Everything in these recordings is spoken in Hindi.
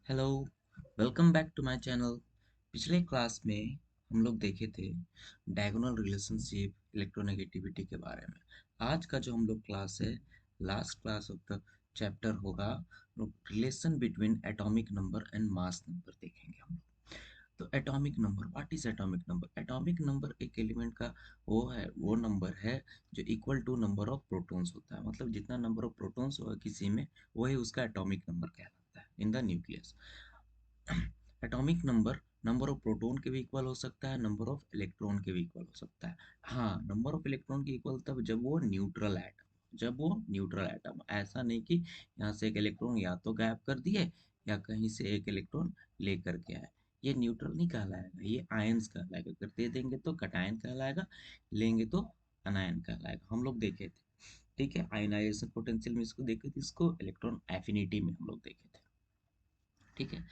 Hello, welcome back to my channel. पिछले क्लास में हम लोग देखे थे डायगोनल रिलेशनशिप इलेक्ट्रोनेगेटिविटी के बारे में। आज का जो हम लोग क्लास है, last class of the chapter होगा, relation between atomic number and mass number देखेंगे हम लोग। तो atomic number, what is atomic number? Atomic number एक एलिमेंट का वो नंबर है जो equal to number of protons होता है। मतलब जितना नंबर ऑफ प्रोटॉन्स होगा किसी में, वही उसका एटॉमिक नंबर कहलाता है in the nucleus. Atomic number number of proton के भी इक्वल हो सकता है, नंबर ऑफ इलेक्ट्रॉन के भी इक्वल हो सकता है। हाँ, नंबर ऑफ इलेक्ट्रॉन के इक्वल तब जब वो न्यूट्रल एटम, ऐसा नहीं कि यहाँ से एक इलेक्ट्रॉन या तो गायब कर दिए या कहीं से एक इलेक्ट्रॉन लेकर के आए। ये न्यूट्रल नहीं कहलाएगा, ये आयंस कहलाएगा। अगर दे देंगे तो कटायन कहलाएगा, लेंगे तो अनायन कहलाएगा। हम लोग देखे थे, ठीक है, आयनाइजेशन पोटेंशियल में इसको देखे थे, इसको इलेक्ट्रॉन एफिनिटी में हम लोग देखे थे, ठीक है।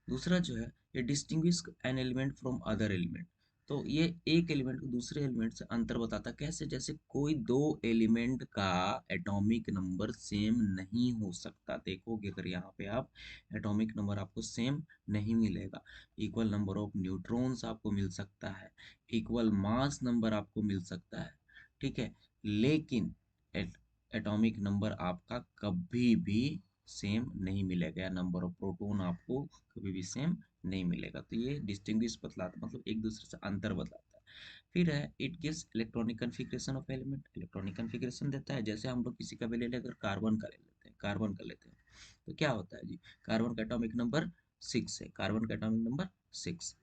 दूसरा जो है, ये distinguish an element from other element. तो ये एक एलिमेंट को दूसरे एलिमेंट से अंतर बताता है। कैसे? जैसे कोई दो एलिमेंट का एटॉमिक नंबर सेम नहीं हो सकता। देखोगे अगर यहाँ पे आप, एटॉमिक नंबर आपको सेम नहीं मिलेगा। इक्वल नंबर ऑफ न्यूट्रॉन्स आपको मिल सकता है, इक्वल मास नंबर आपको मिल सकता है, ठीक है, लेकिन एटॉमिक नंबर आपका कभी भी सेम नहीं मिलेगा, या नंबर ऑफ प्रोटॉन आपको कभी भी सेम नहीं मिलेगा। तो ये डिस्टिंग्विश बतलाता, मतलब एक दूसरे से अंतर बतलाता है। फिर है, it gives electronic configuration of element. Electronic configuration देता है। जैसे हम लोग किसी का भी ले लेकर कार्बन का ले लेते हैं, कार्बन का लेते हैं, तो क्या होता है जी, कार्बन का एटॉमिक नंबर 6 है, कार्बन का एटॉमिक नंबर 6,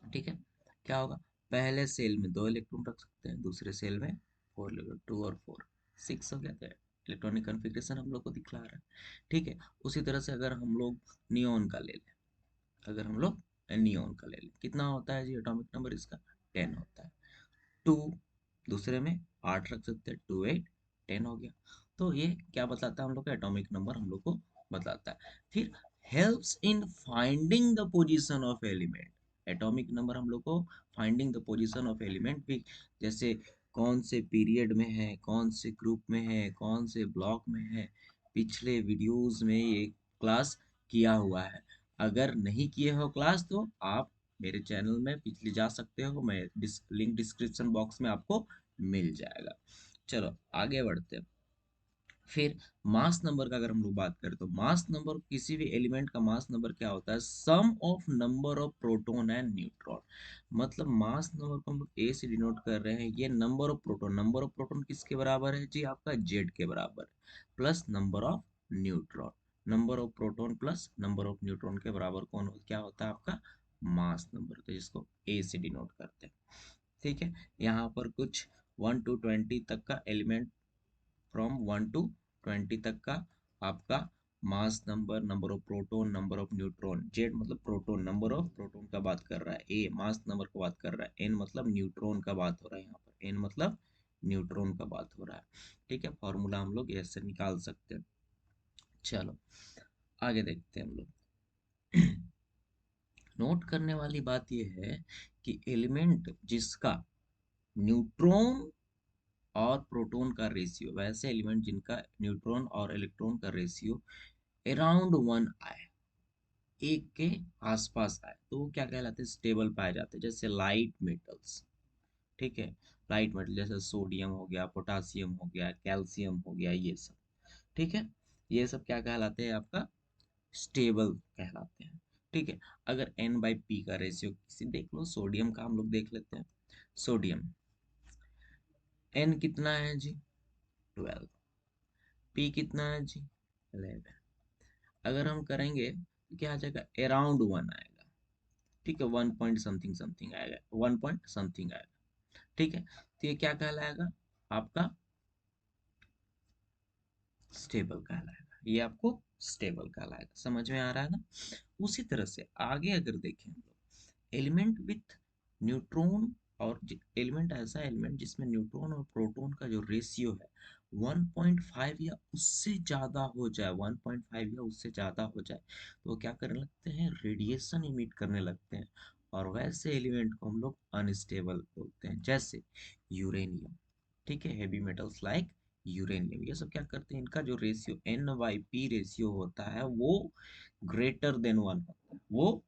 ठीक है। क्या होगा, पहले सेल में 2 इलेक्ट्रॉन रख सकते हैं, दूसरे सेल में 4 इलेक्ट्रॉन, 2 और 4, 6 हो गया। तो इलेक्ट्रॉनिक कन्फिग्रेशन हम लोग को दिखला रहा है, ठीक है। उसी तरह से अगर हम लोग नियोन का ले लें, अगर हम लोग नियोन का ले लें, कितना होता है जी एटॉमिक नंबर इसका? 10 होता है। 2, दूसरे में 8 रख सकते हैं, 2 8 10 हो गया। तो ये क्या बताता है हम लोग का? एटॉमिक नंबर हम लोग को बताता है। फिर helps in finding the position of element. Atomic number हम लोग को finding the position of element भी, जैसे कौन से पीरियड में है, कौन से ग्रुप में है, कौन से ब्लॉक में है, पिछले वीडियोस में ये क्लास किया हुआ है। अगर नहीं किए हो क्लास तो आप मेरे चैनल में पिछले जा सकते हो, मैं लिंक डिस्क्रिप्शन बॉक्स में आपको मिल जाएगा। चलो आगे बढ़ते हैं। फिर मास नंबर का अगर हम लोग बात करें, तो मास नंबर, किसी भी एलिमेंट का मास नंबर क्या होता है? Sum of number of proton and neutron. मतलब मास नंबर को हम लोग ए से डिनोट कर रहे हैं। ये number of proton, number of proton किसके बराबर है जी? आपका जेड के बराबर, plus number of neutron. Number of proton plus number of neutron के बराबर क्या होता है? आपका मास नंबर। तो जिसको ए से डिनोट करते हैं, ठीक है। यहाँ पर कुछ 1 to 20 तक का एलिमेंट, फ्रॉम 1 to 20 तक का आपका mass number, number of proton, number of neutron. Z मतलब प्रोटॉन, नंबर ऑफ प्रोटॉन का बात कर रहा है, ए मास नंबर का बात कर रहा है, एन मतलब न्यूट्रॉन का बात हो रहा है, यहाँ पर एन मतलब न्यूट्रॉन का बात हो रहा है, ठीक है। फॉर्मूला हम लोग ऐसे निकाल सकते हैं। चलो आगे देखते हैं हम लोग। नोट करने वाली बात यह है कि एलिमेंट जिसका न्यूट्रॉन और प्रोटॉन का रेशियो, वैसे एलिमेंट जिनका न्यूट्रॉन और इलेक्ट्रॉन का रेशियो अराउंड 1 आए, एक के आसपास आए, तो वो क्या कहलाते हैं? स्टेबल पाए जाते हैं। जैसे लाइट मेटल्स, ठीक है, लाइट मेटल जैसे सोडियम हो गया, पोटासियम हो गया, कैल्शियम हो गया, ये सब, ठीक है। ये सब क्या कहलाते हैं? आपका स्टेबल कहलाते हैं, ठीक है। अगर एन बाई पी का रेशियो किसी, देख लो सोडियम का हम लोग देख लेते हैं। सोडियम एन कितना है जी? 12। पी कितना है जी? 11। अगर हम करेंगे तो क्या आ जाएगा? अराउंड 1 आएगा, ठीक है, 1 पॉइंट समथिंग समथिंग आएगा, 1 पॉइंट समथिंग आएगा, ठीक है। तो ये क्या कहलाएगा? आपका स्टेबल कहलाएगा, ये आपको स्टेबल कहलाएगा। समझ में आ रहा है ना? उसी तरह से आगे अगर देखें हम लोग, एलिमेंट विथ न्यूट्रॉन, और एलिमेंट ऐसा एलिमेंट जिसमें न्यूट्रॉन और प्रोटॉन का जो रेशियो है 1.5 या उससे ज़्यादा हो जाए, 1.5 या उससे ज़्यादा हो जाए, तो वो क्या करने लगते हैं? रेडिएशन इमिट करने लगते हैं। और वैसे एलिमेंट को हम लोग अनस्टेबल बोलते हैं, जैसे यूरेनियम, ठीक है, हेवी मेटल्स लाइक यूरेनियम, ये सब क्या करते हैं, इनका जो रेशियो N/P रेशियो होता है वो ग्रेटर देन 1 होता है, वो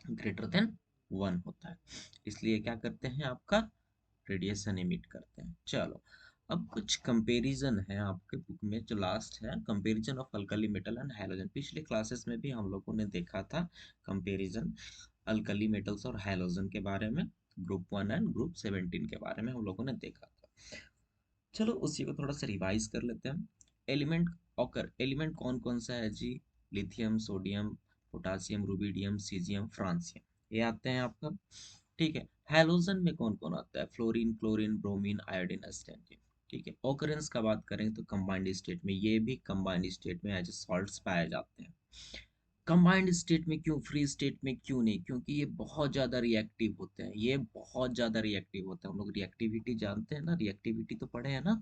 ग्रेटर देन 1 होता है, इसलिए क्या करते हैं, आपका रेडिएशन इमिट करते हैं। चलो, अब कुछ कंपैरिजन है आपके बुक में, जो लास्ट है, comparison of alkali metal and halogen. पिछले क्लासेस में भी हम लोगों ने देखा था कंपैरिजन अल्कली मेटल्स और हैलोजन के बारे में, ग्रुप 1 एंड ग्रुप 17 के बारे में हम लोगों ने देखा था। चलो उसी को थोड़ा सा रिवाइज कर लेते हैं। एलिमेंट ऑकर, एलिमेंट कौन कौन सा है जी, lithium, sodium, potassium, rubidium, caesium, francium, ये आते हैं आपका। ठीक है, हैलोजन में कौन कौन आता है, फ्लोरीन, क्लोरीन, ब्रोमीन, आयोडीन, एस्टेंटिन। ठीक है, ऑकरेंस का बात करें तो कंबाइंड स्टेट में, ये भी कंबाइंड स्टेट में एज सॉल्ट्स पाए जाते हैं। कंबाइंड स्टेट में क्यों, फ्री स्टेट में क्यों नहीं, क्योंकि ये बहुत ज़्यादा रिएक्टिव होते हैं, ये बहुत ज़्यादा रिएक्टिव होता है। हम लोग रिएक्टिविटी जानते हैं ना, रिएक्टिविटी तो पढ़े हैं ना,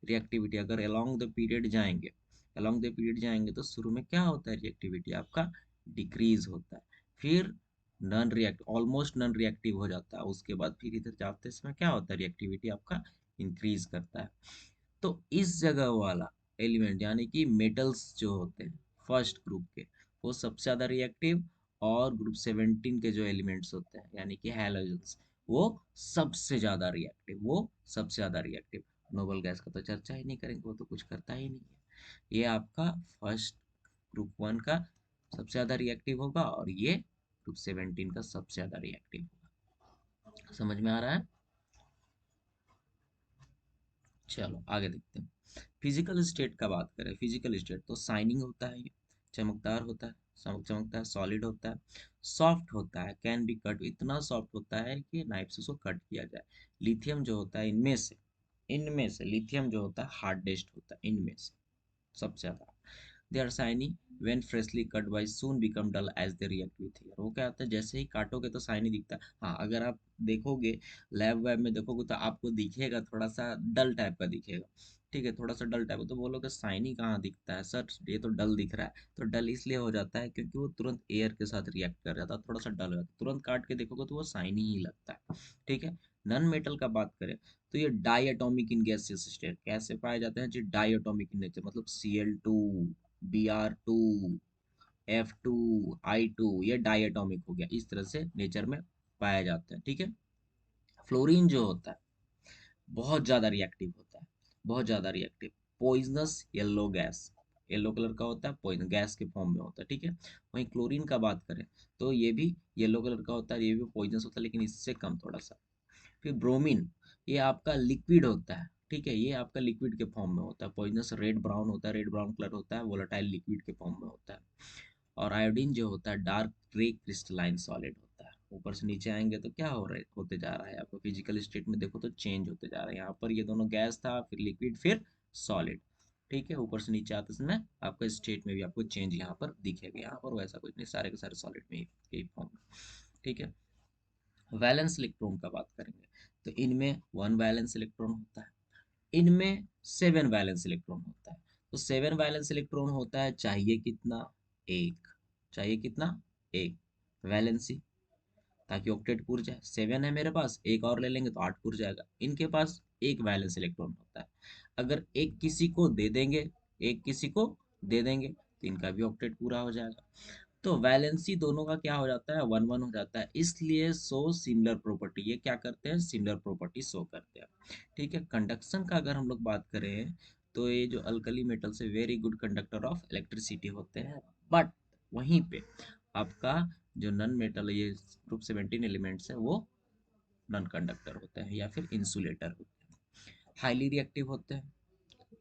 रिएक्टिविटी अगर अलोंग द पीरियड जाएंगे, अलोंग द पीरियड जाएंगे तो शुरू में क्या होता है, रिएक्टिविटी आपका डिक्रीज होता है, फिर non react, almost non reactive हो जाता है, उसके बाद फिर इधर जाते समय क्या होता है, रिएक्टिविटी आपका इंक्रीज करता है। तो इस जगह वाला एलिमेंट यानी कि मेटल्स जो होते हैं फर्स्ट ग्रुप के, वो सबसे ज़्यादा रिएक्टिव, और ग्रुप 17 के जो एलिमेंट्स होते हैं यानी कि हैलोजेंस, वो सबसे ज़्यादा रिएक्टिव, वो सबसे ज़्यादा रिएक्टिव। नोबल गैस का तो चर्चा ही नहीं करेंगे, वो तो कुछ करता ही नहीं है। ये आपका फर्स्ट ग्रुप 1 का सबसे ज़्यादा रिएक्टिव होगा, और ये ग्रुप 17 का सबसे ज़्यादा रिएक्टिव होगा। समझ में आ रहा है? चलो आगे देखते हैं। फिजिकल स्टेट का बात करें, फिजिकल स्टेट तो शाइनिंग होता है, ये चमकदार होता है, चमकता है, सॉलिड होता है, सॉफ्ट होता है, कैन बी कट, इतना सॉफ्ट होता है कि नाइफ से उसको कट किया जाए। लिथियम जो होता है इनमें से लिथियम जो होता है हार्डेस्ट होता है इनमें से सबसे ज्यादा। They are shiny when freshly cut by soon become dull as they react with air. वो क्या होता है, जैसे ही काटोगे तो शाइनी दिखता है, हाँ अगर आप देखोगे लैब वैब में देखोगे तो आपको दिखेगा थोड़ा सा डल टाइप का दिखेगा। ठीक है, थोड़ा सा डल टाइप, तो बोलोगे शाइनी कहाँ दिखता है सर, ये तो डल दिख रहा है। तो डल इसलिए हो जाता है क्योंकि वो तुरंत एयर के साथ रिएक्ट कर जाता है, थोड़ा सा डल हो जाता है, तुरंत काट के देखोगे तो वो शाइनी ही लगता है। ठीक है, नन मेटल का बात करें तो ये diatomic in gaseous state कैसे पाए जाते हैं जी, डाई एटॉमिक इन नेचर, मतलब Cl2, Br2, F2, I2, ये डाई एटॉमिक हो गया, इस तरह से नेचर में पाया जाता है। ठीक है, फ्लोरीन जो होता है बहुत ज्यादा रिएक्टिव होता है, बहुत ज्यादा reactive, poisonous yellow gas, yellow colour का होता है, पॉइजन गैस के फॉर्म में होता है। ठीक है, वहीं क्लोरीन का बात करें तो ये भी येलो कलर का होता है, ये भी पॉइजनस होता है लेकिन इससे कम थोड़ा सा। फिर ब्रोमीन, ये आपका लिक्विड होता है। ठीक है, ये आपका लिक्विड के फॉर्म में होता है, पॉइजनस रेड ब्राउन होता है, रेड ब्राउन कलर होता है, वोलेटाइल लिक्विड के फॉर्म में होता है। और आयोडीन जो होता है डार्क ग्रे क्रिस्टलाइन सॉलिड होता है। ऊपर से नीचे आएंगे तो क्या हो रहा है, होते जा रहा है, आपको फिजिकल स्टेट में देखो तो चेंज होते जा रहा है, यहाँ पर ये दोनों गैस था, फिर लिक्विड, फिर सॉलिड। ठीक है, ऊपर से नीचे आते समय आपका स्टेट में भी आपको चेंज यहाँ पर दिखेगा, यहाँ पर वैसा कुछ नहीं, सारे के सारे सॉलिड में ही फॉर्म। ठीक है, वैलेंस इलेक्ट्रॉन का बात करेंगे तो इनमें 1 वैलेंस इलेक्ट्रॉन होता है, इनमें 7 वैलेंस इलेक्ट्रॉन होता है। तो 7 वैलेंस इलेक्ट्रॉन होता है, चाहिए कितना, एक, चाहिए कितना, एक वैलेंसी, ताकि ऑक्टेट पुर जाए। 7 है मेरे पास, एक और ले लेंगे तो 8 पुर जाएगा। इनके पास एक वैलेंस इलेक्ट्रॉन होता है, अगर एक किसी को दे देंगे, एक किसी को दे देंगे तो इनका भी ऑक्टेट पूरा हो जाएगा। तो वैलेंसी दोनों का क्या हो जाता है, 1 1 हो जाता है, इसलिए शो सिमिलर प्रॉपर्टी, ये क्या करते हैं, सिमिलर प्रॉपर्टी शो करते हैं। ठीक है, कंडक्शन का अगर हम लोग बात करें तो ये जो अल्कली मेटल से very good conductor of electricity होते हैं, बट वहीं पे आपका जो नन मेटल, ये ग्रुप 17 एलिमेंट्स है, वो नॉन कंडक्टर होते हैं या फिर इंसुलेटर होते हैं, हाईली रिएक्टिव होते हैं,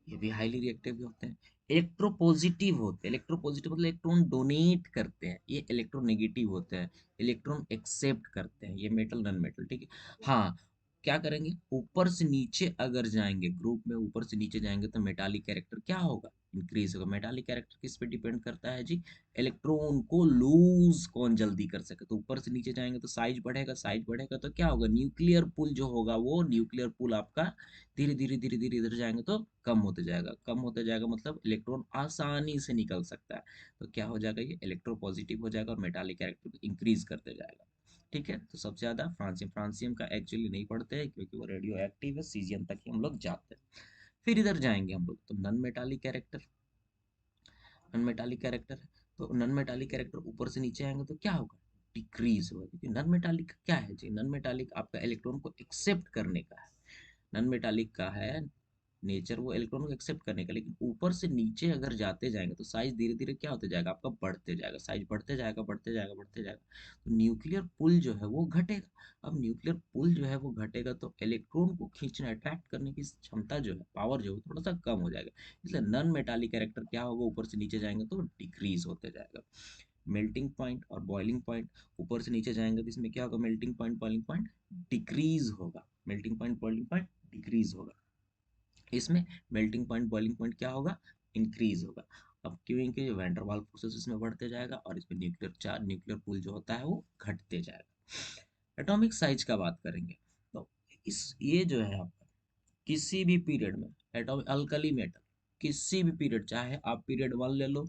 ये भी हाईली रिएक्टिव भी होते हैं, इलेक्ट्रोपॉजिटिव होते हैं, इलेक्ट्रोपॉजिटिव मतलब इलेक्ट्रॉन डोनेट करते हैं, ये इलेक्ट्रोनेगेटिव होते हैं, इलेक्ट्रॉन एक्सेप्ट करते हैं, ये मेटल नॉन मेटल। ठीक है, हाँ क्या करेंगे, ऊपर से नीचे अगर जाएंगे ग्रुप में, ऊपर से नीचे जाएंगे तो मेटालिक कैरेक्टर क्या होगा, इंक्रीज होगा। मेटालिक कैरेक्टर किस पे डिपेंड करता है जी, इलेक्ट्रॉन को लूज कौन जल्दी कर सके, तो ऊपर से नीचे जाएंगे तो साइज बढ़ेगा, साइज बढ़ेगा तो क्या होगा, न्यूक्लियर पुल जो होगा, वो न्यूक्लियर पुल आपका धीरे धीरे धीरे धीरे इधर जाएंगे तो कम होते जाएगा, कम होते जाएगा, मतलब इलेक्ट्रॉन आसानी से निकल सकता है। तो क्या हो जाएगा, ये इलेक्ट्रो पॉजिटिव हो जाएगा और मेटालिक कैरेक्टर इंक्रीज करते जाएगा। ठीक है, तो सबसे ज्यादा फ्रांसियम, फ्रांसियम का एक्चुअली नहीं पढ़ते हैं क्योंकि वो रेडियो एक्टिव है, सीजियम तक ही हम लोग जाते हैं। फिर इधर जाएंगे हम लोग तो non metallic character, non metallic character है, तो नॉन मेटालिक कैरेक्टर ऊपर से नीचे आएंगे तो क्या होगा, डिक्रीज होगा, क्योंकि नॉन मेटालिक क्या है जी, नॉन मेटालिक आपका इलेक्ट्रॉन को एक्सेप्ट करने का है, नॉन मेटालिक का है नेचर वो इलेक्ट्रॉन को एक्सेप्ट करने का, लेकिन ऊपर से नीचे अगर जाते जाएंगे तो साइज धीरे धीरे क्या होते जाएगा आपका, बढ़ते जाएगा, साइज बढ़ते जाएगा बढ़ते जाएगा बढ़ते जाएगा, तो न्यूक्लियर पुल जो है वो घटेगा। अब न्यूक्लियर पुल जो है वो घटेगा तो इलेक्ट्रॉन को खींचने अट्रैक्ट करने की क्षमता जो है, पावर जो है थोड़ा सा कम हो जाएगा, इसलिए नॉन मेटालिक कैरेक्टर क्या होगा, ऊपर से नीचे जाएंगे तो डिक्रीज होते जाएगा। मेल्टिंग पॉइंट और बॉइलिंग पॉइंट, ऊपर से नीचे जाएंगे तो इसमें क्या होगा, melting point boiling point decrease होगा, melting point boiling point decrease होगा, इसमें मेल्टिंग पॉइंट बॉइलिंग पॉइंट क्या होगा, इंक्रीज होगा। अब क्योंकि वैन डर वाल फोर्सेस इसमें बढ़ते जाएगा और इसमें न्यूक्लियर चार्ज, न्यूक्लियर पूल जो होता है वो घटते जाएगा। एटॉमिक साइज का बात करेंगे तो इस ये जो है आपका किसी भी पीरियड में एटॉमिक अल्कली मेटल, किसी भी पीरियड, चाहे आप पीरियड वन ले लो,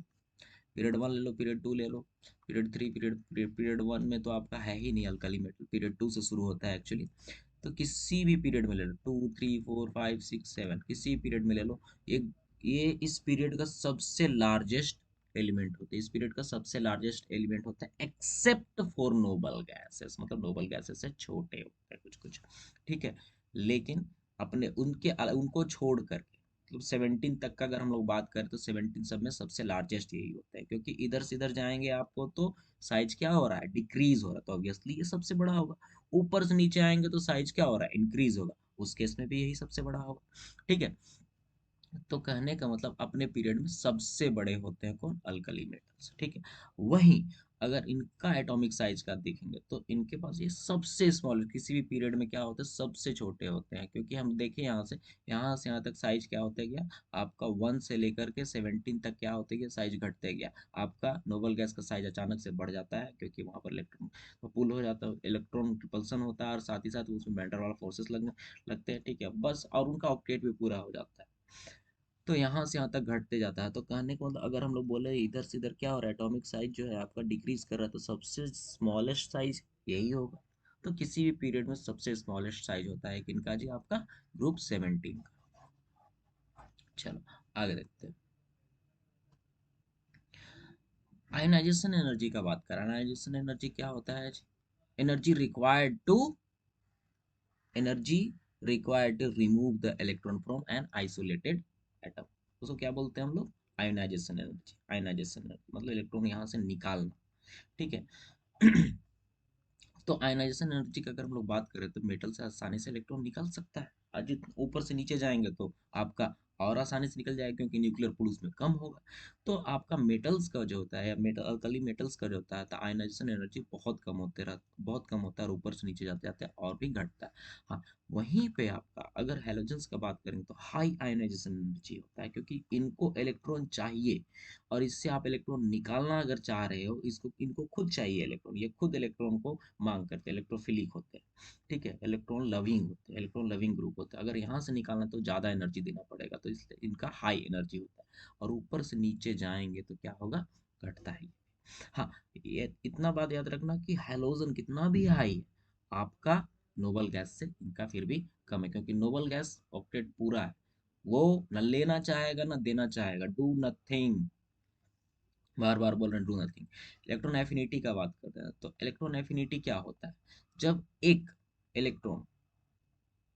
पीरियड वन ले लो, पीरियड टू ले लो, period three, period period one में तो आपका है ही नहीं अल्कली मेटल, पीरियड टू से शुरू होता है एक्चुअली, तो किसी भी पीरियड में ले लो, 2 3 4 5 6 7, किसी पीरियड में ले लो, एक ये इस पीरियड का सबसे लार्जेस्ट एलिमेंट होता है, इस पीरियड का सबसे लार्जेस्ट एलिमेंट होता है, एक्सेप्ट फॉर नोबल गैसेस, मतलब नोबल गैसेस से छोटे होते हैं कुछ कुछ, ठीक है, लेकिन अपने उनके उनको छोड़ कर, मतलब 17 तक का अगर हम लोग बात करें तो 17 सब में सबसे लार्जेस्ट यही होता है, क्योंकि इधर से इधर जाएंगे आपको तो साइज क्या हो रहा है, डिक्रीज हो रहा है, तो ऑब्वियसली ये सबसे बड़ा होगा। ऊपर से नीचे आएंगे तो साइज क्या हो रहा है, इंक्रीज होगा, उस केस में भी यही सबसे बड़ा होगा, ठीक है। तो कहने का मतलब अपने पीरियड में सबसे बड़े होते हैं कौन, अल्कली मेटल्स, ठीक है। वहीं अगर इनका एटॉमिक साइज का देखेंगे तो इनके पास ये सबसे स्मॉल, किसी भी पीरियड में क्या होता है, सबसे छोटे होते हैं, क्योंकि हम देखें यहाँ से यहाँ तक साइज क्या होता गया आपका, 1 से लेकर के 17 तक क्या होते गया, साइज घटते गया, आपका नोबल गैस का साइज अचानक से बढ़ जाता है, क्योंकि वहां पर इलेक्ट्रॉन पुल हो जाता है, इलेक्ट्रॉन रिपल्सन होता है, और साथ ही साथ उसमें वैन डर वाल फोर्सेस लगने लगते हैं, ठीक है, बस, और उनका ऑक्टेट भी पूरा हो जाता है, तो यहाँ से यहाँ तक घटते जाता है, तो कहने का मतलब अगर हम लोग बोले इधर से इधर क्या हो रहा है, एटॉमिक साइज जो है आपका डिक्रीज कर रहा है, तो सबसे स्मॉलेस्ट साइज यही होगा, तो किसी भी पीरियड में सबसे स्मॉलेस्ट साइज होता है किनका जी, आपका ग्रुप 17 का। चलो आगे देखते हैं, आयनाइजेशन एनर्जी का बात करें, आयनाइजेशन एनर्जी क्या होता है जी, energy required to, energy required to remove the electron from an isolated atom, उसको क्या बोलते हैं हम लोग, आयनाइजेशन एनर्जी, आयनाइजेशन एनर्जी मतलब इलेक्ट्रॉन यहाँ से निकालना, ठीक है। तो आयनाइजेशन एनर्जी की अगर हम लोग बात करें तो मेटल से आसानी से इलेक्ट्रॉन निकल सकता है, और जितना ऊपर से नीचे जाएंगे तो आपका और आसानी से निकल जाएगा, क्योंकि न्यूक्लियर पुल उसमें कम होगा, तो आपका मेटल्स का जो होता है या मेटल अल्कली मेटल्स का जो होता है तो आयनाइजेशन एनर्जी बहुत कम होते रहता, बहुत कम होता है, और ऊपर से नीचे जाते जाते और भी घटता है। हाँ, वहीं पे आपका अगर हैलोजेंस का बात करेंगे तो हाई आयनाइजेशन एनर्जी होता है, क्योंकि इनको इलेक्ट्रॉन चाहिए, और इससे आप इलेक्ट्रॉन निकालना अगर चाह रहे हो, इसको इनको खुद चाहिए इलेक्ट्रॉन, ये खुद इलेक्ट्रॉन को मांग करते हैं, इलेक्ट्रोफिलिक होते हैं, ठीक है, इलेक्ट्रॉन लविंग होते हैं, इलेक्ट्रॉन लविंग ग्रुप होता है, अगर यहाँ से निकालना तो ज़्यादा एनर्जी देना पड़ेगा, तो इसलिए इनका हाई एनर्जी होता है, और ऊपर से नीचे जाएंगे तो क्या होगा, घटता है। हाँ, ये इतना बात याद रखना कि हैलोजन कितना भी हाई है आपका, नोबल गैस से इनका फिर भी कम है, क्योंकि नोबल गैस ऑक्टेट पूरा है, वो न लेना चाहेगा ना देना चाहेगा, डू नथिंग, बार बार बोल रहे हैं डू नथिंग। इलेक्ट्रॉन एफिनिटी का बात करते हैं तो इलेक्ट्रॉन एफिनिटी क्या होता है, जब इलेक्ट्रॉन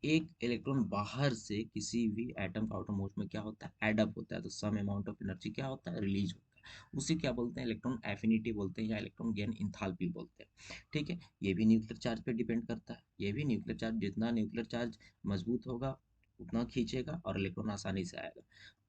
एक इलेक्ट्रॉन बाहर से किसी भी एटम का आउटर मोस्ट में क्या होता है, एडअप होता है, तो सम अमाउंट ऑफ एनर्जी क्या होता है, रिलीज होता है, उसे क्या बोलते हैं, इलेक्ट्रॉन एफिनिटी बोलते हैं, या इलेक्ट्रॉन गेन इंथैल्पी बोलते हैं, ठीक है। ये भी न्यूक्लियर चार्ज पे डिपेंड करता है, ये भी न्यूक्लियर चार्ज, जितना न्यूक्लियर चार्ज मजबूत होगा उतना खींचेगा और इलेक्ट्रॉन आसानी से आएगा,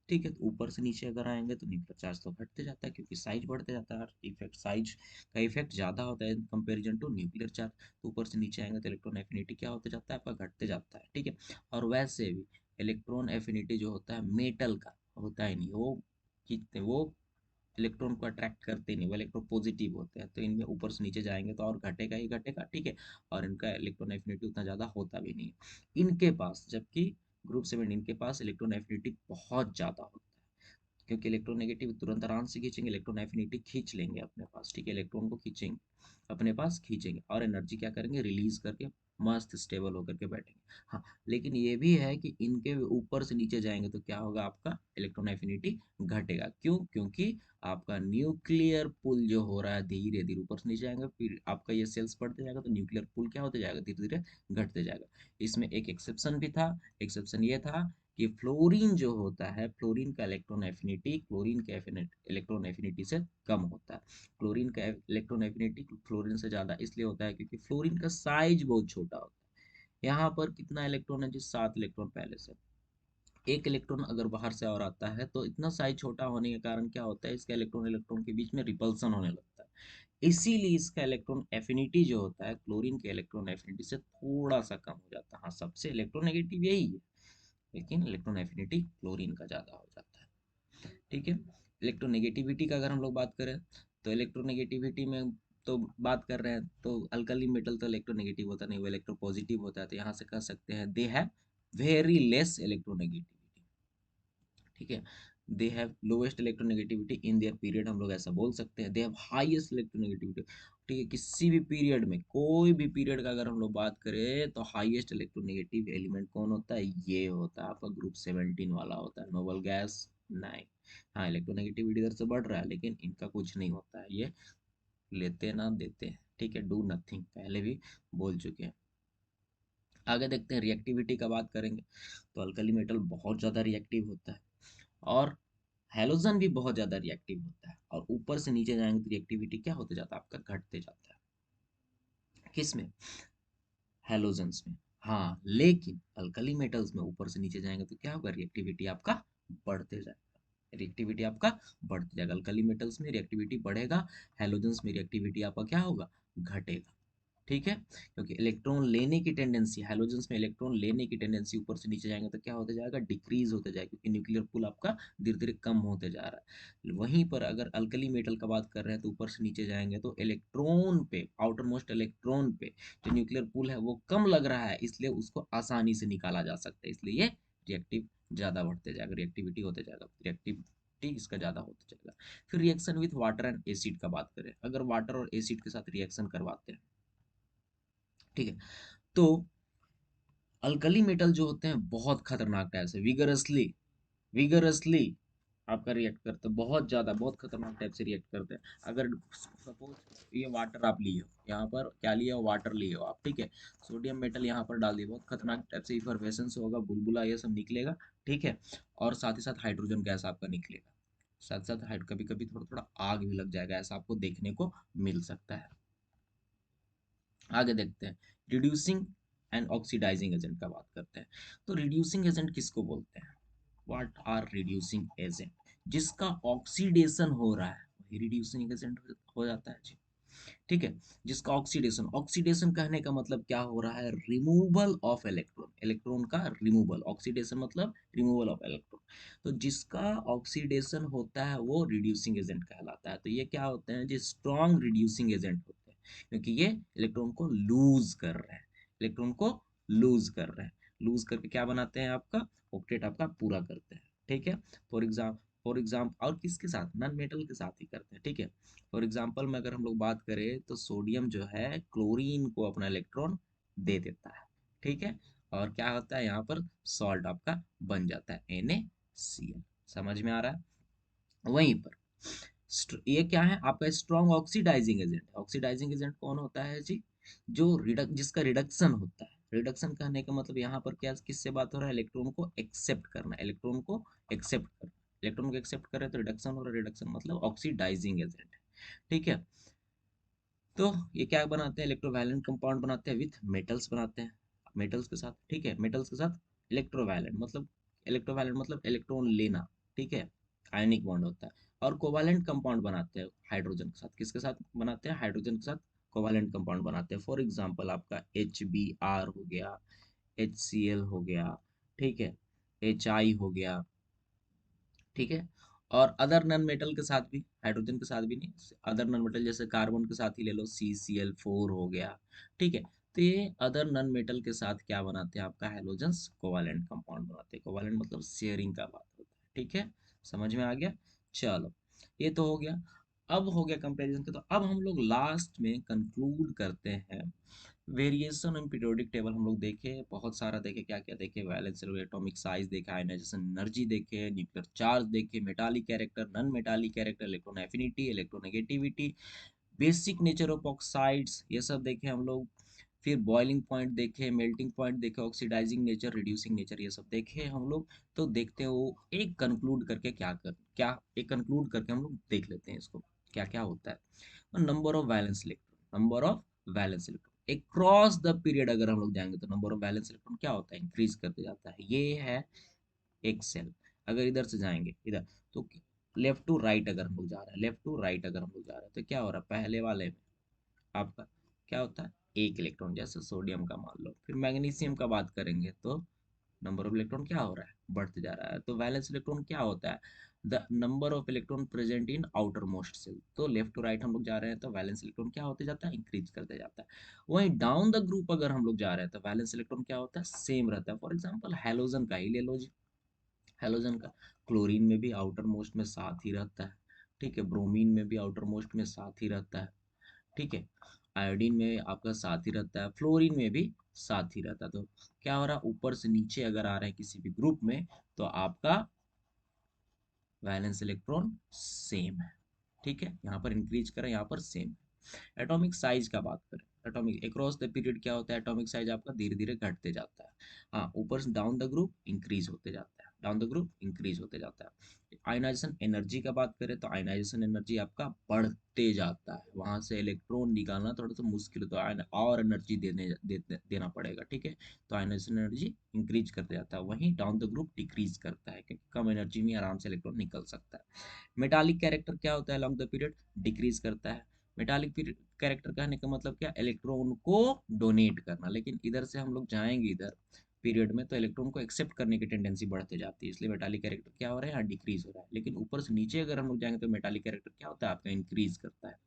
ठीक है। तो ऊपर से नीचे अगर आएंगे तो न्यूक्लियर चार्ज तो घटते जाता है, क्योंकि साइज बढ़ते जाता है, और इफेक्ट साइज का इफेक्ट ज़्यादा होता है कंपेरिजन टू न्यूक्लियर चार्ज, तो ऊपर से नीचे आएंगे तो इलेक्ट्रॉन एफिनिटी क्या होते जाता है, आपका घटते जाता है, ठीक है। और वैसे भी इलेक्ट्रॉन एफिनिटी जो होता है मेटल का होता ही नहीं, वो खींचते, वो इलेक्ट्रॉन को अट्रैक्ट करते नहीं, वो इलेक्ट्रॉन पॉजिटिव होते हैं, तो इनमें ऊपर से नीचे जाएंगे तो और घटेगा ही घटेगा, ठीक है। और इनका इलेक्ट्रॉन एफिनिटी उतना ज़्यादा होता भी नहीं है इनके पास, जबकि ग्रुप 17 के पास इलेक्ट्रॉन एफिनिटी बहुत ज़्यादा होता है, क्योंकि इलेक्ट्रोनेगेटिव तुरंत आराम से खींचेंगे, इलेक्ट्रॉन एफिनिटी खींच लेंगे अपने पास, ठीक है, इलेक्ट्रॉन को खींचेंगे अपने पास, खींचेंगे और एनर्जी क्या करेंगे, रिलीज करके मस्त स्टेबल होकर के बैठेंगे। हाँ, लेकिन ये भी है कि इनके ऊपर से नीचे जाएंगे तो क्या होगा, आपका इलेक्ट्रॉन एफिनिटी घटेगा। क्यों? क्योंकि आपका न्यूक्लियर पुल जो हो रहा है धीरे धीरे ऊपर से नीचे जाएगा, फिर आपका ये सेल्स बढ़ते जाएगा तो न्यूक्लियर पुल क्या होते जाएगा, धीरे धीरे घटते जाएगा। इसमें एक एक्सेप्शन भी था। एक्सेप्शन ये था कि फ्लोरीन जो होता है, फ्लोरीन का इलेक्ट्रॉन एफिनिटी क्लोरीन के इलेक्ट्रॉन एफिनिटी से कम होता है। क्लोरीन का इलेक्ट्रॉन एफिनिटी फ्लोरीन से ज़्यादा इसलिए होता है क्योंकि फ्लोरीन का साइज बहुत छोटा होता है। यहाँ पर कितना इलेक्ट्रॉन है जी, 7 इलेक्ट्रॉन पहले से। एक इलेक्ट्रॉन अगर बाहर से और आता है तो इतना साइज छोटा होने के कारण क्या होता है, इसका इलेक्ट्रॉन इलेक्ट्रॉन के बीच में रिपल्सन होने लगता है। इसीलिए इसका इलेक्ट्रॉन एफिनिटी जो होता है क्लोरीन के इलेक्ट्रॉन एफिनिटी से थोड़ा सा कम हो जाता है। हाँ, सबसे इलेक्ट्रोनेगेटिव यही है, लेकिन इलेक्ट्रॉन एफिनिटी क्लोरीन का ज़्यादा हो जाता है। ठीक है। इलेक्ट्रोनेगेटिविटी का अगर हम लोग बात करें तो इलेक्ट्रोनेगेटिविटी में तो बात कर रहे हैं तो अल्कली मेटल तो इलेक्ट्रोनेगेटिव होता नहीं, वो इलेक्ट्रो पॉजिटिव होता है। तो यहाँ से कह सकते हैं they have very less electronegativity. ठीक है। They have lowest electronegativity in their period, हम लोग ऐसा बोल सकते हैं। They have highest electronegativity. ठीक है, किसी भी पीरियड में, कोई भी पीरियड का अगर हम लोग बात करें तो हाईएस्ट इलेक्ट्रोनेगेटिव एलिमेंट कौन होता है, ये होता है आपका ग्रुप 17 वाला होता है, नोबल गैस 9। हाँ, इलेक्ट्रोनेगेटिविटी इधर से बढ़ रहा है लेकिन इनका कुछ नहीं होता है, ये लेते ना देते हैं। ठीक है, डू नथिंग, पहले भी बोल चुके हैं। आगे देखते हैं, रिएक्टिविटी का बात करेंगे तो अल्कली मेटल बहुत ज़्यादा रिएक्टिव होता है और हैलोजन भी बहुत ज़्यादा रिएक्टिव होता है। और ऊपर से नीचे जाएंगे तो रिएक्टिविटी क्या होते जाता है, आपका घटते जाता है। किस में? हैलोजन्स में। हाँ, लेकिन अल्कली मेटल्स में ऊपर से नीचे जाएंगे तो क्या होगा, रिएक्टिविटी आपका बढ़ते जाएगा। रिएक्टिविटी आपका बढ़ते जाएगा। अल्कली मेटल्स में रिएक्टिविटी बढ़ेगा, हैलोजन्स में रिएक्टिविटी आपका क्या होगा, घटेगा। ठीक है, क्योंकि इलेक्ट्रॉन लेने की टेंडेंसी, हैलोजेंस में इलेक्ट्रॉन लेने की टेंडेंसी ऊपर से नीचे जाएंगे तो क्या होते जाएगा, डिक्रीज होते जाएगा, क्योंकि न्यूक्लियर पूल आपका धीरे धीरे कम होते जा रहा है। वहीं पर अगर अल्कली मेटल का बात कर रहे हैं तो ऊपर से नीचे जाएंगे तो इलेक्ट्रॉन पे, आउटर मोस्ट इलेक्ट्रॉन पे जो न्यूक्लियर पूल है वो कम लग रहा है, इसलिए उसको आसानी से निकाला जा सकता है, इसलिए ये रिएक्टिव ज्यादा बढ़ते जाएगा, रिएक्टिविटी होते जाएगा, रिएक्टिविटी इसका ज्यादा होते जाएगा। फिर reaction with water and acid का बात करें, अगर वाटर और एसिड के साथ रिएक्शन करवाते हैं, ठीक है, तो अल्कली मेटल जो होते हैं बहुत खतरनाक टाइप से विगरसली विगरसली आपका रिएक्ट करते हैं, बहुत ज़्यादा बहुत खतरनाक टाइप से रिएक्ट करते हैं। अगर सपोज ये वाटर आप लिए हो, यहाँ पर क्या लिए हो, वाटर लिए हो आप, ठीक है, सोडियम मेटल यहाँ पर डाल दिए, बहुत खतरनाक टाइप से इफरवेसेंस होगा, बुलबुला ये सब निकलेगा। ठीक है, और साथ ही साथ हाइड्रोजन गैस आपका निकलेगा, साथ साथ हाइड कभी कभी थोड़ा थोड़ा आग भी लग जाएगा, ऐसा आपको देखने को मिल सकता है। आगे देखते हैं, रिड्यूसिंग एंड ऑक्सीडाइजिंग एजेंट का बात करते हैं। तो रिड्यूसिंग एजेंट किसको बोलते हैं, व्हाट आर रिड्यूसिंग एजेंट, जिसका ऑक्सीडेशन हो रहा है वही रिड्यूसिंग एजेंट हो जाता है जी। ठीक है, जिसका ऑक्सीडेशन, ऑक्सीडेशन कहने का मतलब क्या हो रहा है, रिमूवल ऑफ इलेक्ट्रॉन, इलेक्ट्रॉन का रिमूवल, ऑक्सीडेशन मतलब रिमूवल ऑफ इलेक्ट्रॉन। तो जिसका ऑक्सीडेशन होता है वो रिड्यूसिंग एजेंट कहलाता है। तो ये क्या होते हैं जी, स्ट्रॉन्ग रिड्यूसिंग एजेंट होते हैं, क्योंकि ये इलेक्ट्रॉन को लूज कर रहे हैं, इलेक्ट्रॉन को लूज कर रहे हैं। लूज करके क्या बनाते हैं, आपका ऑक्टेट आपका पूरा करते हैं। ठीक है, फॉर एग्जाम्पल और किसके साथ, नॉन मेटल के साथ ही करते हैं। ठीक है, फॉर एग्जाम्पल में अगर हम लोग बात करें तो सोडियम जो है क्लोरीन को अपना इलेक्ट्रॉन दे देता है। ठीक है, और क्या होता है, यहाँ पर सॉल्ट आपका बन जाता है NaCl। समझ में आ रहा है? वहीं पर ये क्या है, आपका strong oxidising agent. Oxidising agent कौन होता है जी, जो जिसका रिडक्शन होता है। रिडक्शन कहने का मतलब यहाँ पर क्या, किससे बात हो रहा है, इलेक्ट्रॉन को एक्सेप्ट करना, इलेक्ट्रॉन को एक्सेप्ट करना, इलेक्ट्रॉन को एक्सेप्ट कर रहे हैं तो रिडक्शन हो रहा है, रिडक्शन मतलब ऑक्सीडाइजिंग एजेंट है। ठीक है, तो ये क्या बनाते हैं, इलेक्ट्रोवैलेंट कंपाउंड बनाते हैं विथ मेटल्स बनाते हैं, मेटल्स के साथ। ठीक है, मेटल्स के साथ इलेक्ट्रोवैलेंट मतलब इलेक्ट्रॉन लेना। ठीक है, आयनिक बॉन्ड होता है। और कोवैलेंट कंपाउंड बनाते हैं हाइड्रोजन के साथ, किसके साथ बनाते हैं, हाइड्रोजन के साथ कोवैलेंट कंपाउंड बनाते हैं। फॉर एग्जाम्पल आपका HBr हो गया, HCl हो गया, ठीक है, HI हो गया। ठीक है, और अदर नॉन मेटल के साथ भी, हाइड्रोजन के साथ भी नहीं, अदर नॉन मेटल जैसे कार्बन के साथ ही ले लो, CCl4 हो गया। ठीक है, तो ये अदर नॉन मेटल के साथ क्या बनाते हैं, आपका हैलोजेंस कोवैलेंट कंपाउंड बनाते हैं। कोवैलेंट मतलब शेयरिंग का बात होता है। ठीक है, समझ में आ गया? चलो, ये तो हो गया। अब हो गया कंपैरिजन के, तो अब हम लोग लास्ट में कंक्लूड करते हैं वेरिएशन इन पीरियोडिक टेबल हम लोग देखे, बहुत सारा देखे, क्या क्या देखे, वैलेंस एटॉमिक साइज देखा, आयनाइजेशन एनर्जी देखे, न्यूक्लियर चार्ज देखे, metallic character, non metallic character, electron affinity, electronegativity, basic nature of oxides, ये सब देखे हम लोग। फिर बॉइलिंग पॉइंट देखे, मेल्टिंग पॉइंट देखे, ऑक्सीडाइजिंग नेचर, रिड्यूसिंग नेचर, ये सब देखे हम लोग। तो देखते हैं वो एक कंक्लूड करके क्या एक कंक्लूड करके हम लोग देख लेते हैं इसको क्या क्या होता है। Number of valence electron, number of valence electron across the period अगर हम लोग जाएंगे तो नंबर ऑफ वैलेंस इलेक्ट्रॉन क्या होता है, इंक्रीज करते जाता है। ये है एक सेल। अगर इधर से जाएंगे इधर तो लेफ्ट टू राइट अगर हम लोग जा रहे हैं, लेफ्ट टू राइट अगर हम लोग जा रहे हैं तो क्या हो रहा है, पहले वाले में आपका क्या होता है, एक इलेक्ट्रॉन, जैसे सोडियम का मान लो। फिर मैग्नीशियम का बात करेंगे तो नंबर ऑफ इलेक्ट्रॉन क्या हो रहा है, बढ़ते जा रहा है। तो वैलेंस इलेक्ट्रॉन क्या होता है, the number of electron present in outermost shell. तो लेफ्ट टू राइट हम लोग जा रहे हैं तो वैलेंस इलेक्ट्रॉन क्या होते जाता है, इंक्रीज करते जाता है। वहीं डाउन द ग्रुप अगर हम लोग जा रहे हैं तो वैलेंस इलेक्ट्रॉन क्या होता है, सेम रहता है। फॉर एग्जाम्पल हेलोजन का ही ले लो जी, हेलोजन का क्लोरीन में भी आउटर मोस्ट में साथ ही रहता है, ठीक है। ब्रोमीन में भी आउटर मोस्ट में साथ ही रहता है, ठीक है। आयोडीन में आपका साथ ही रहता है, फ्लोरीन में भी साथ ही रहता है। तो क्या हो रहा है, ऊपर से नीचे अगर आ रहे हैं किसी भी ग्रुप में तो आपका वैलेंस इलेक्ट्रॉन सेम है, ठीक है। यहाँ पर इंक्रीज करें, यहाँ पर सेम है। एटॉमिक साइज का बात करें, एटॉमिक अक्रॉस द पीरियड क्या होता है, एटॉमिक साइज आपका धीरे धीरे घटते जाता है। हाँ, ऊपर से डाउन द ग्रुप इंक्रीज होते जाता है, डाउन द ग्रुप इंक्रीज होते जाता है। आयनाइजेशन एनर्जी का बात करें तो आयनाइजेशन एनर्जी आपका बढ़ते जाता है, वहां से इलेक्ट्रॉन निकालना थोड़ा सा मुश्किल है, तो और एनर्जी देना पड़ेगा, ठीक है। तो आयनाइजेशन एनर्जी इंक्रीज करते जाता है, वहीं डाउन द ग्रुप डिक्रीज करता है क्योंकि कम एनर्जी में आराम से इलेक्ट्रॉन निकल सकता है। मेटालिक कैरेक्टर क्या होता है, लॉन्ग द पीरियड डिक्रीज करता है। मेटालिक कैरेक्टर कहने का मतलब क्या, इलेक्ट्रॉन को डोनेट करना। लेकिन इधर से हम लोग जाएंगे इधर पीरियड में तो इलेक्ट्रॉन को एक्सेप्ट करने की टेंडेंसी बढ़ते जाती है, इसलिए मेटालिक कैरेक्टर क्या हो रहा है, यहाँ डिक्रीज हो रहा है। लेकिन ऊपर से नीचे अगर हम लोग जाएंगे तो मेटालिक कैरेक्टर क्या होता है, आपका इंक्रीज करता है,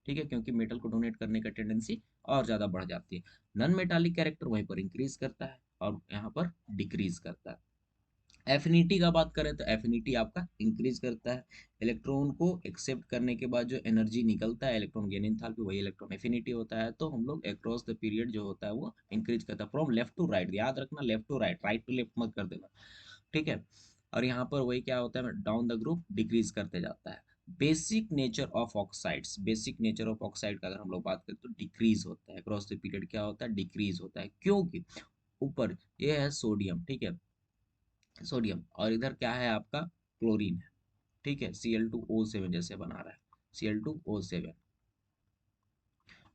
ठीक है, क्योंकि मेटल को डोनेट करने का टेंडेंसी और ज्यादा बढ़ जाती है। नॉन मेटालिक कैरेक्टर वहीं पर इंक्रीज करता है और यहाँ पर डिक्रीज करता है। एफिनिटी का बात करें तो एफिनिटी आपका इंक्रीज करता है, इलेक्ट्रॉन को एक्सेप्ट करने के बाद जो एनर्जी निकलता है इलेक्ट्रॉन गेन एंथैल्पी, वही इलेक्ट्रॉन एफिनिटी होता है। तो हम लोग अक्रॉस द पीरियड जो होता है वो इंक्रीज करता है, फ्रॉम लेफ्ट टू राइट, याद रखना left to right, right to left मत कर देना, ठीक है। और यहाँ पर वही क्या होता है, डाउन द ग्रुप डिक्रीज करते जाता है। Basic nature of oxides, basic nature of oxide का अगर हम लोग बात करें तो डिक्रीज होता है, अक्रॉस द पीरियड क्या होता है, डिक्रीज होता है, क्योंकि ऊपर ये है सोडियम, ठीक है, सोडियम, और इधर क्या है आपका क्लोरीन है, ठीक है, Cl2O7 जैसे बना रहा है, Cl2O7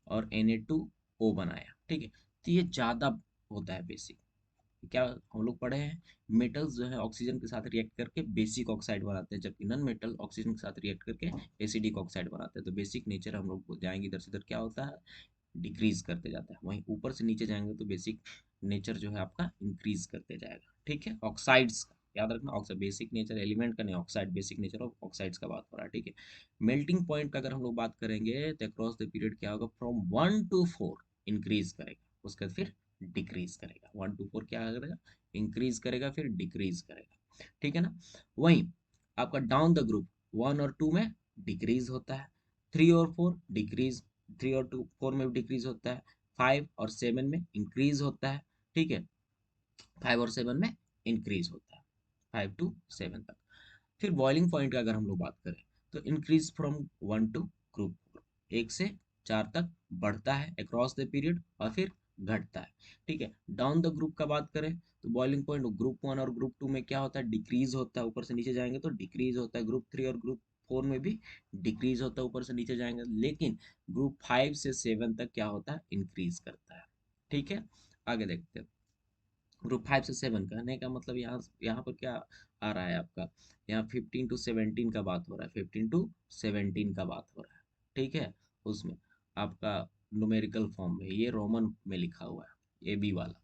और Na2O बनाया, ठीक है। तो ये ज्यादा होता है बेसिक, क्या हम लोग पढ़े हैं, मेटल्स जो है ऑक्सीजन के साथ रिएक्ट करके बेसिक ऑक्साइड बनाते हैं, जबकि नॉन मेटल ऑक्सीजन के साथ रिएक्ट करके एसिडिक ऑक्साइड बनाते हैं। तो बेसिक नेचर हम लोग जाएंगे इधर से इधर क्या होता है, डिक्रीज करते जाता है, वहीं ऊपर से नीचे जाएंगे तो बेसिक नेचर जो है आपका इंक्रीज करते जाएगा, ठीक है। ऑक्साइड्स का याद रखना, ऑक्साइड बेसिक नेचर एलिमेंट का नहीं, oxide basic nature of oxides का बात हो रहा है, ठीक है। मेल्टिंग पॉइंट का अगर हम लोग बात करेंगे तो अक्रॉस द पीरियड क्या होगा, फ्रॉम 1 to 4 इंक्रीज करेगा, उसके बाद फिर डिक्रीज करेगा, 1 to 4 क्या करेगा, इंक्रीज करेगा फिर डिक्रीज करेगा, ठीक है ना। वहीं आपका डाउन द ग्रुप 1 और 2 में डिक्रीज होता है, 3 और 4 डिक्रीज, 3 और 4 में भी डिक्रीज होता है, 5 और 7 में इंक्रीज होता है, ठीक है, 5 और 7 में इंक्रीज होता है, 5 to 7 तक। फिर बॉइलिंग पॉइंट का अगर हम लोग बात करें तो इंक्रीज फ्रॉम 1 to ग्रुप 4, 1 से 4 तक बढ़ता है अक्रॉस द पीरियड और फिर घटता है, ठीक है। डाउन द ग्रुप का बात करें तो बॉइलिंग पॉइंट ग्रुप 1 और ग्रुप 2 में क्या होता है, डिक्रीज होता है, ऊपर से नीचे जाएंगे तो डिक्रीज होता है, ग्रुप 3 और ग्रुप 4 में भी डिक्रीज होता है, ऊपर से नीचे जाएंगे, लेकिन ग्रुप 5 से 7 तक क्या होता है, इंक्रीज करता है, ठीक है। आगे देखते हैं, ग्रुप 5 से 7 कहने का मतलब यहाँ यहाँ पर क्या आ रहा है आपका, यहाँ 15 to 17 का बात हो रहा है, 15 to 17 का बात हो रहा है, ठीक है। उसमें आपका न्यूमेरिकल फॉर्म में ये रोमन में लिखा हुआ है, ए बी वाला।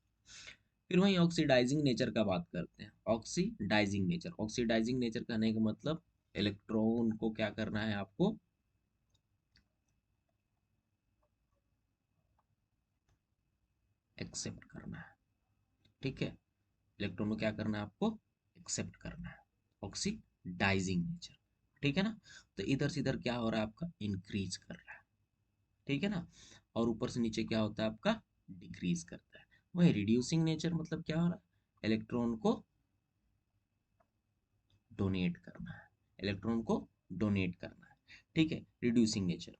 फिर वहीं ऑक्सीडाइजिंग नेचर का बात करते हैं, ऑक्सीडाइजिंग नेचर, ऑक्सीडाइजिंग नेचर कहने का मतलब इलेक्ट्रॉन को क्या करना है आपको, एक्सेप्ट करना है, ठीक है। इलेक्ट्रॉन को क्या करना है आपको, एक्सेप्ट करना है, ऑक्सीडाइजिंग नेचर, ठीक है ना। तो इधर से इधर क्या हो रहा है आपका, इंक्रीज कर रहा है, ठीक है ना। और ऊपर से नीचे क्या होता है आपका, डिक्रीज करता है। वही रिड्यूसिंग नेचर मतलब क्या हो रहा है, इलेक्ट्रॉन को डोनेट करना है, इलेक्ट्रॉन को डोनेट करना है। ठीक है, रिड्यूसिंग नेचर।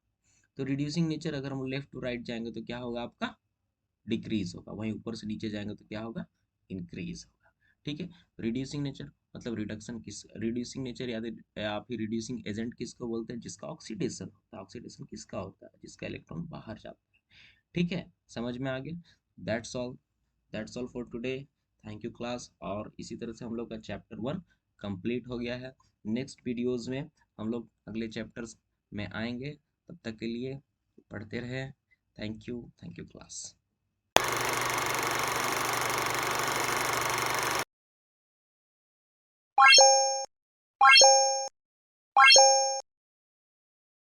तो रिड्यूसिंग नेचर अगर हम लेफ्ट टू राइट जाएंगे तो क्या होगा आपका, डिक्रीज होगा। वहीं ऊपर से नीचे जाएंगे तो क्या होगा, इंक्रीज होगा। ठीक है, रिड्यूसिंग नेचर मतलब रिडक्शन किस, रिड्यूसिंग नेचर या फिर रिड्यूसिंग एजेंट किसको बोलते हैं, जिसका ऑक्सीडेशन होता है। ऑक्सीडेशन किसका होता है, जिसका इलेक्ट्रॉन बाहर जाता है। ठीक है, समझ में आ गया। That's all, that's all for today. Thank you class. और इसी तरह से हम लोग का चैप्टर 1 कंप्लीट हो गया है। नेक्स्ट वीडियोस में हम लोग अगले चैप्टर्स में आएंगे। तब तक के लिए पढ़ते रहे। Thank you class.